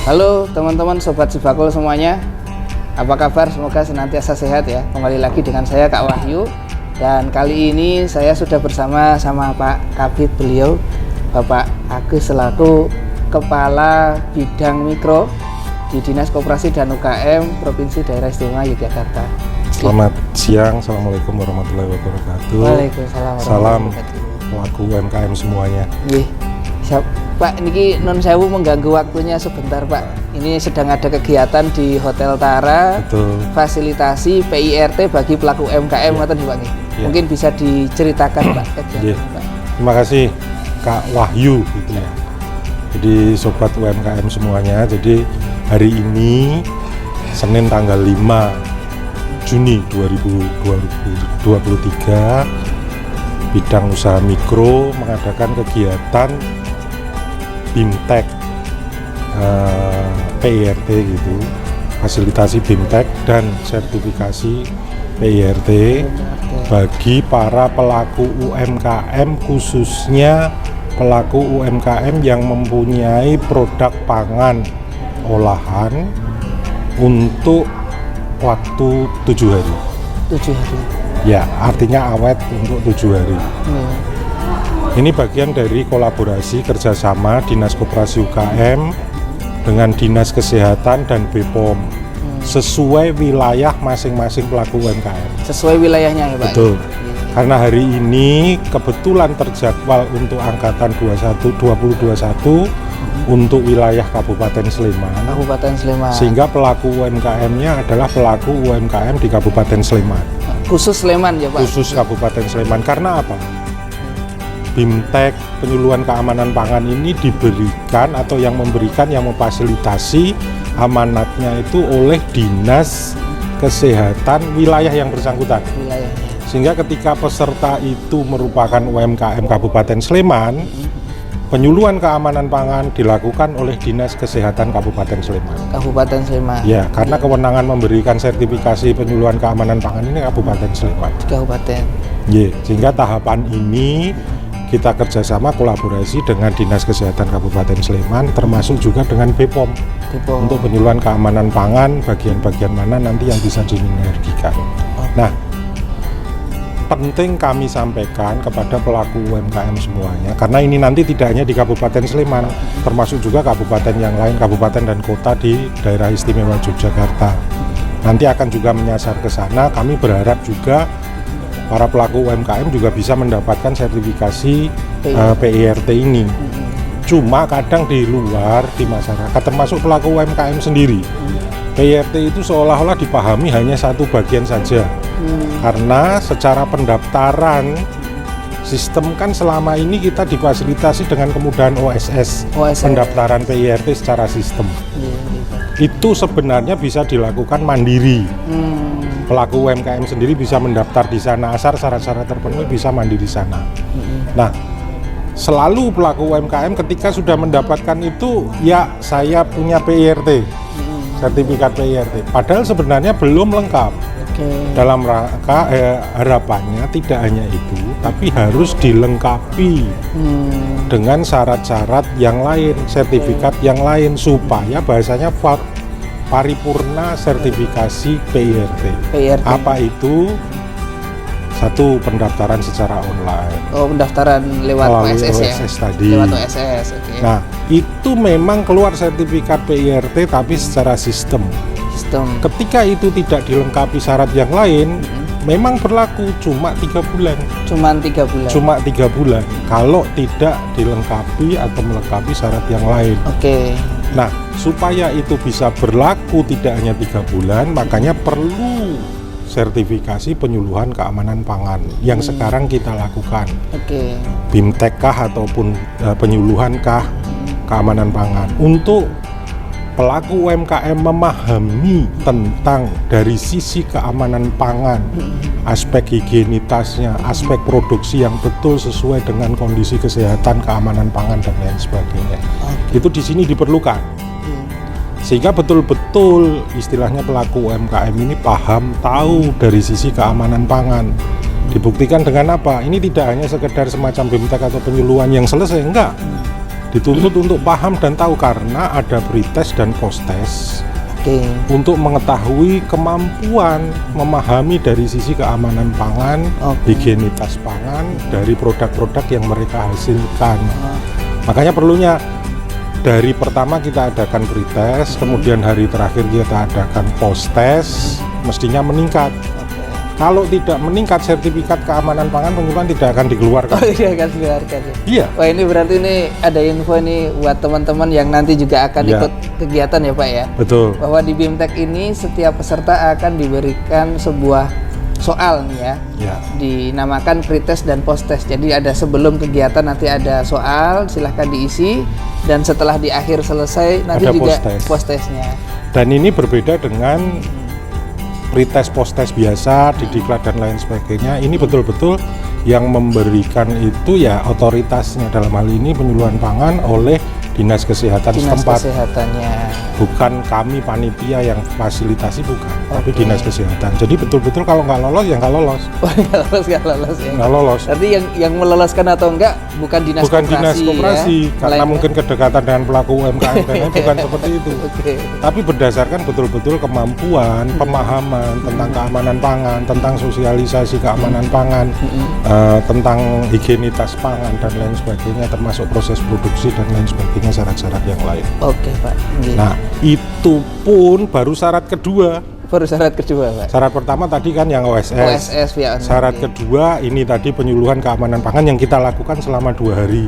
Halo teman-teman Sobat Sibakul semuanya, apa kabar? Semoga senantiasa sehat ya. Kembali lagi dengan saya Kak Wahyu. Dan kali ini saya sudah bersama Pak Kabid beliau, Bapak Agus, selaku Kepala Bidang Mikro di Dinas Koperasi dan UKM Provinsi Daerah Istimewa Yogyakarta. Selamat siang, Assalamualaikum warahmatullahi wabarakatuh. Waalaikumsalam. Salam pelaku UMKM semuanya. Siap. Pak, ini non sewu mengganggu waktunya sebentar Pak. Ini sedang ada kegiatan di Hotel Tara. Betul. Fasilitasi PIRT bagi pelaku UMKM, Pak. Ya. Mungkin bisa diceritakan Pak. Pak. Terima kasih Kak Wahyu gitu ya. Jadi sobat UMKM semuanya, jadi hari ini Senin tanggal 5 Juni 2023 Bidang Usaha Mikro mengadakan kegiatan BIMTEK PIRT gitu, fasilitasi BIMTEK dan sertifikasi PIRT bagi para pelaku UMKM, khususnya pelaku UMKM yang mempunyai produk pangan olahan untuk waktu 7 hari. 7 hari. Ya, artinya awet untuk 7 hari. Ini bagian dari kolaborasi kerjasama Dinas Koperasi UKM dengan Dinas Kesehatan dan BPOM sesuai wilayah masing-masing pelaku UMKM. Sesuai wilayahnya ya Pak? Betul. Karena hari ini kebetulan terjadwal untuk angkatan 2021 untuk wilayah Kabupaten Sleman. Kabupaten Sleman. Sehingga pelaku UMKM-nya adalah pelaku UMKM di Kabupaten Sleman. Khusus Sleman ya Pak? Khusus Kabupaten Sleman. Karena apa? BIMTEK penyuluhan keamanan pangan ini diberikan atau yang memberikan, yang memfasilitasi amanatnya itu oleh Dinas Kesehatan wilayah yang bersangkutan. Sehingga ketika peserta itu merupakan UMKM Kabupaten Sleman, penyuluhan keamanan pangan dilakukan oleh Dinas Kesehatan Kabupaten Sleman. Kabupaten Sleman. Ya, karena kewenangan memberikan sertifikasi penyuluhan keamanan pangan ini Kabupaten Sleman. Kabupaten. Ya, sehingga tahapan ini kita kerjasama kolaborasi dengan Dinas Kesehatan Kabupaten Sleman, termasuk juga dengan BPOM untuk penyuluhan keamanan pangan, bagian-bagian mana nanti yang bisa disinergikan. Nah, penting kami sampaikan kepada pelaku UMKM semuanya, karena ini nanti tidak hanya di Kabupaten Sleman, termasuk juga kabupaten yang lain, kabupaten dan kota di daerah istimewa Yogyakarta. Nanti akan juga menyasar ke sana. Kami berharap juga para pelaku UMKM juga bisa mendapatkan sertifikasi PIRT ini. Cuma kadang di luar, di masyarakat, termasuk pelaku UMKM sendiri, PIRT itu seolah-olah dipahami hanya satu bagian saja. Karena secara pendaftaran sistem kan selama ini kita difasilitasi dengan kemudahan OSS. Pendaftaran PIRT secara sistem. Itu sebenarnya bisa dilakukan mandiri. Pelaku UMKM sendiri bisa mendaftar di sana, asal syarat-syarat terpenuhi bisa mandiri sana. Nah, selalu pelaku UMKM ketika sudah mendapatkan itu, ya saya punya PIRT, sertifikat PIRT. Padahal sebenarnya belum lengkap. Dalam rangka harapannya tidak hanya itu, tapi harus dilengkapi dengan syarat-syarat yang lain, sertifikat yang lain, supaya bahasanya paripurna sertifikasi PIRT. Apa itu? Satu, pendaftaran secara online. Pendaftaran lewat OSS ya? Tadi. Lewat OSS, okay. Nah, itu memang keluar sertifikat PIRT tapi secara sistem. Ketika itu tidak dilengkapi syarat yang lain, memang berlaku cuma 3 bulan. Cuma 3 bulan. Kalau tidak dilengkapi atau melengkapi syarat yang lain. Nah, supaya itu bisa berlaku tidak hanya 3 bulan, makanya perlu sertifikasi penyuluhan keamanan pangan yang sekarang kita lakukan. BIMTEK kah ataupun penyuluhan kah keamanan pangan untuk pelaku UMKM memahami tentang dari sisi keamanan pangan, aspek higienitasnya, aspek produksi yang betul sesuai dengan kondisi kesehatan, keamanan pangan dan lain sebagainya. Itu di sini diperlukan. Sehingga betul-betul istilahnya pelaku UMKM ini paham, tahu dari sisi keamanan pangan. Dibuktikan dengan apa? Ini tidak hanya sekedar semacam BIMTEK atau penyuluhan yang selesai, enggak. dituntut untuk paham dan tahu karena ada pre-test dan post-test. Untuk mengetahui kemampuan memahami dari sisi keamanan pangan, higienitas pangan dari produk-produk yang mereka hasilkan. Makanya perlunya dari pertama kita adakan pre-test, kemudian hari terakhir kita adakan post-test, mestinya meningkat. Kalau tidak meningkat sertifikat keamanan pangan penyuluhan tidak akan dikeluarkan. Oh iya, akan dikeluarkan ya? Iya. Wah, ini berarti ini ada info nih buat teman-teman yang nanti juga akan ikut kegiatan ya Pak ya? Betul. Bahwa di BIMTEK ini setiap peserta akan diberikan sebuah soal nih ya, dinamakan pre-test dan post-test. Jadi ada sebelum kegiatan nanti ada soal, silahkan diisi, dan setelah di akhir selesai nanti ada juga post-testnya. Dan ini berbeda dengan pretest, post-test biasa, didiklat dan lain sebagainya. Ini betul-betul yang memberikan itu ya otoritasnya, dalam hal ini penyuluhan pangan oleh Dinas Kesehatan setempat. Bukan kami panitia yang fasilitasi, bukan, tapi Dinas Kesehatan. Jadi betul-betul kalau nggak lolos ya nggak lolos. Oh, nggak lolos ya. Nggak lolos. Berarti yang meloloskan atau enggak bukan Dinas Koperasi. Dinas Koperasi ya? Karena mungkin kedekatan dengan pelaku UMKM dan lain bukan seperti itu. Tapi berdasarkan betul-betul kemampuan, pemahaman tentang keamanan pangan, tentang sosialisasi keamanan pangan, tentang higienitas pangan dan lain sebagainya, termasuk proses produksi dan lain sebagainya, syarat-syarat yang lain. Oke Pak. Nah itu pun baru syarat kedua. Baru syarat kedua Pak. Syarat pertama tadi kan yang OSS. Ya, syarat kedua ini tadi penyuluhan keamanan pangan yang kita lakukan selama 2 hari.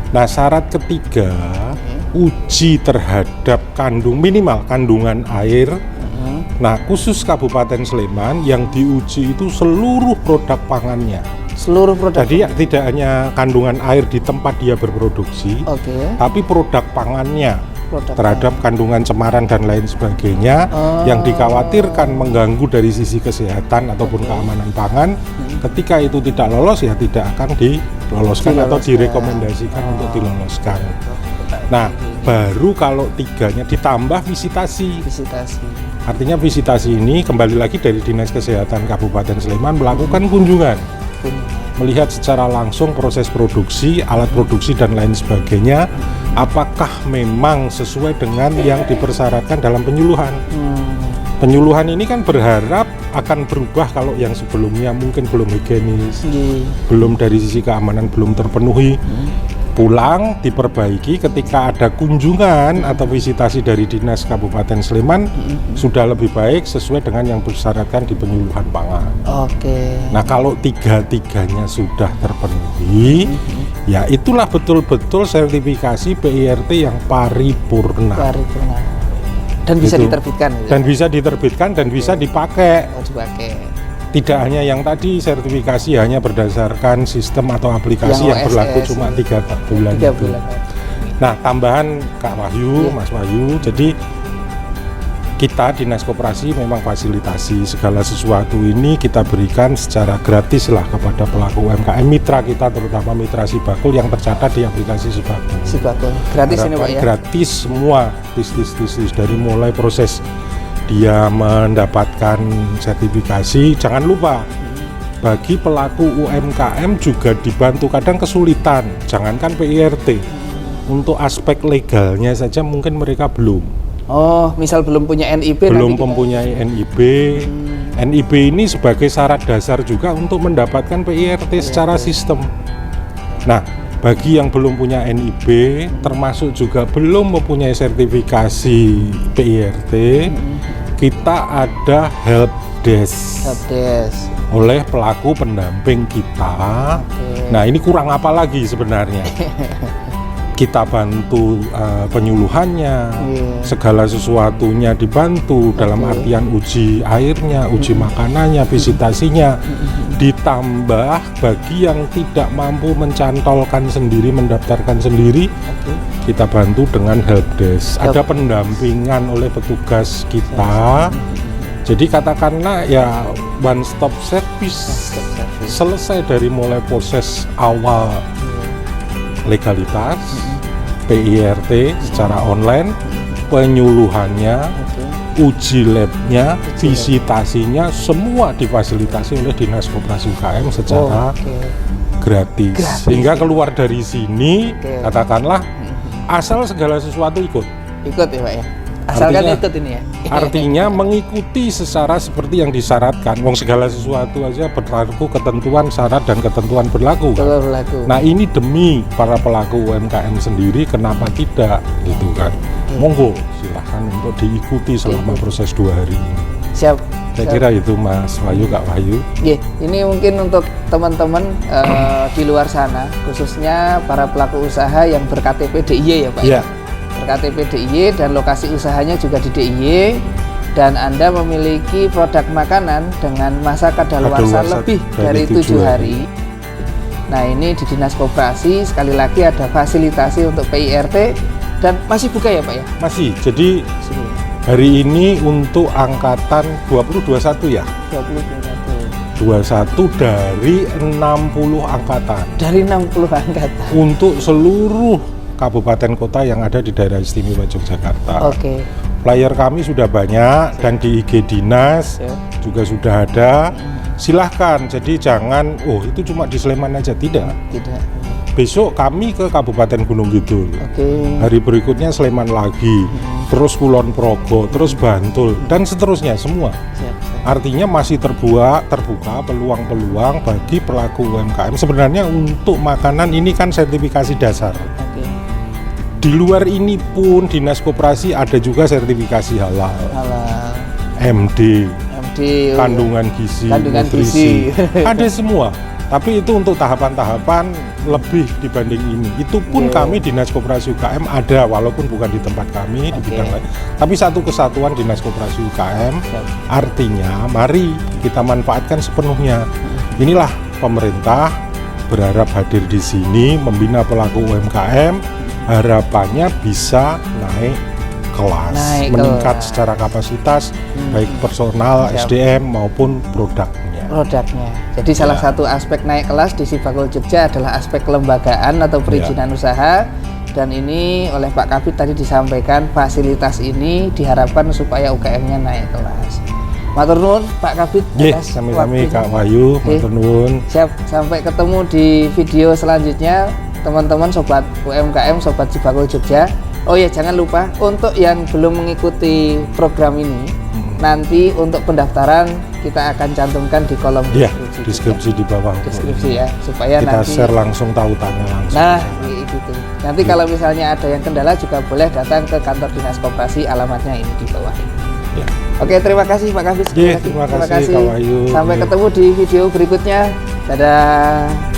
Nah syarat ketiga uji terhadap minimal kandungan air. Nah khusus Kabupaten Sleman yang diuji itu seluruh produk pangannya. Seluruh produk. Jadi tidak hanya kandungan air di tempat dia berproduksi, tapi produk pangannya, terhadap kandungan cemaran dan lain sebagainya yang dikhawatirkan mengganggu dari sisi kesehatan ataupun keamanan pangan. Ketika itu tidak lolos ya tidak akan diloloskan atau direkomendasikan untuk diloloskan. Nah baru kalau tiganya ditambah visitasi. Artinya visitasi ini kembali lagi dari Dinas Kesehatan Kabupaten Sleman melakukan kunjungan, melihat secara langsung proses produksi, alat produksi dan lain sebagainya, apakah memang sesuai dengan yang dipersyaratkan dalam penyuluhan. Penyuluhan ini kan berharap akan berubah kalau yang sebelumnya mungkin belum higienis, belum dari sisi keamanan belum terpenuhi. Pulang diperbaiki ketika ada kunjungan atau visitasi dari Dinas Kabupaten Sleman sudah lebih baik sesuai dengan yang bersyaratkan di penyuluhan pangan. Nah kalau tiga-tiganya sudah terpenuhi, ya itulah betul-betul sertifikasi PIRT yang paripurna. Dan bisa diterbitkan. Dan bisa diterbitkan dan bisa dipakai. Tidak hanya yang tadi sertifikasi hanya berdasarkan sistem atau aplikasi yang berlaku cuma 3 bulan. Nah tambahan Kak Wahyu, Mas Wahyu, jadi kita Dinas Koperasi memang fasilitasi segala sesuatu ini kita berikan secara gratis lah kepada pelaku UMKM mitra kita, terutama mitra Sibakul yang tercatat di aplikasi Sibakul. Gratis ini Pak ya? Gratis semua, tis dari mulai proses dia mendapatkan sertifikasi. Jangan lupa bagi pelaku UMKM juga dibantu, kadang kesulitan, jangankan PIRT, untuk aspek legalnya saja mungkin mereka belum. Misal belum punya NIB. Belum mempunyai NIB. NIB ini sebagai syarat dasar juga untuk mendapatkan PIRT secara sistem. Nah bagi yang belum punya NIB, termasuk juga belum mempunyai sertifikasi PIRT, kita ada helpdesk oleh pelaku pendamping kita. Nah ini kurang apa lagi sebenarnya? Kita bantu penyuluhannya, segala sesuatunya dibantu dalam artian uji airnya, uji makanannya, visitasinya. Ditambah bagi yang tidak mampu mencantolkan sendiri, mendaftarkan sendiri, kita bantu dengan helpdesk. Ada pendampingan oleh petugas kita. Jadi katakanlah ya one stop service, selesai dari mulai proses awal legalitas, PIRT secara online, penyuluhannya, uji labnya, visitasinya, semua difasilitasi oleh Dinas Koperasi UKM secara gratis. Sehingga keluar dari sini, katakanlah Asal segala sesuatu ikut. Ikut ya Pak ya. Asalkan ikut ini ya. Artinya mengikuti secara seperti yang disyaratkan. Wong segala sesuatu aja berlaku ketentuan syarat dan ketentuan berlaku. Kan? Berlaku. Nah ini demi para pelaku UMKM sendiri, kenapa tidak gitu kan? Monggo silahkan untuk diikuti selama proses 2 hari ini. Siap. Saya kira itu Mas Wahyu, Kak Wahyu. Ini mungkin untuk teman-teman di luar sana, khususnya para pelaku usaha yang ber-KTP DIY ya Pak. Iya. Ber-KTP DIY dan lokasi usahanya juga di DIY, dan Anda memiliki produk makanan dengan masa kadaluarsa lebih dari 7 hari. Nah ini di Dinas Koperasi sekali lagi ada fasilitasi untuk PIRT dan masih buka ya Pak ya? Masih. Jadi hari ini untuk angkatan 2021 ya? 2021 dari 60 angkatan. Dari 60 angkatan. Untuk seluruh kabupaten kota yang ada di daerah istimewa Yogyakarta. Oke. Flyer kami sudah banyak dan di IG dinas juga sudah ada. Silahkan, jadi jangan, itu cuma di Sleman aja, tidak. Besok kami ke Kabupaten Gunung Kidul. Hari berikutnya Sleman lagi, terus Kulon Progo, terus Bantul, dan seterusnya semua. Artinya masih terbuka peluang-peluang bagi pelaku UMKM. Sebenarnya untuk makanan ini kan sertifikasi dasar. Di luar ini pun Dinas Koperasi ada juga sertifikasi halal. MD, kandungan gizi, nutrisi. Ada semua. Tapi itu untuk tahapan-tahapan lebih dibanding ini. Itu pun kami Dinas Koperasi UKM ada, walaupun bukan di tempat kami, di bidang lain. Tapi satu kesatuan Dinas Koperasi UKM, artinya mari kita manfaatkan sepenuhnya. Inilah pemerintah berharap hadir di sini, membina pelaku UMKM, harapannya bisa naik kelas, meningkat secara kapasitas, baik personal, SDM maupun produknya. Jadi salah satu aspek naik kelas di Sibakul Jogja adalah aspek kelembagaan atau perizinan usaha, dan ini oleh Pak Kabid tadi disampaikan fasilitas ini diharapkan supaya UKM-nya naik kelas. Matur nuwun Pak Kabid. Sami-sami Kak Wahyu, matur nuwun. Siap, sampai ketemu di video selanjutnya teman-teman sobat UMKM, sobat Sibakul Jogja. Oh ya, jangan lupa untuk yang belum mengikuti program ini, nanti untuk pendaftaran kita akan cantumkan di kolom deskripsi di bawah. Deskripsi ya, supaya kita nanti share langsung, tautannya langsung. Nah, gitu. Nanti kalau misalnya ada yang kendala juga boleh datang ke kantor Dinas Koperasi, alamatnya ini di bawah. Oke, terima kasih Pak Kabid. Terima kasih Kak Wahyu. Sampai ketemu di video berikutnya. Dadah.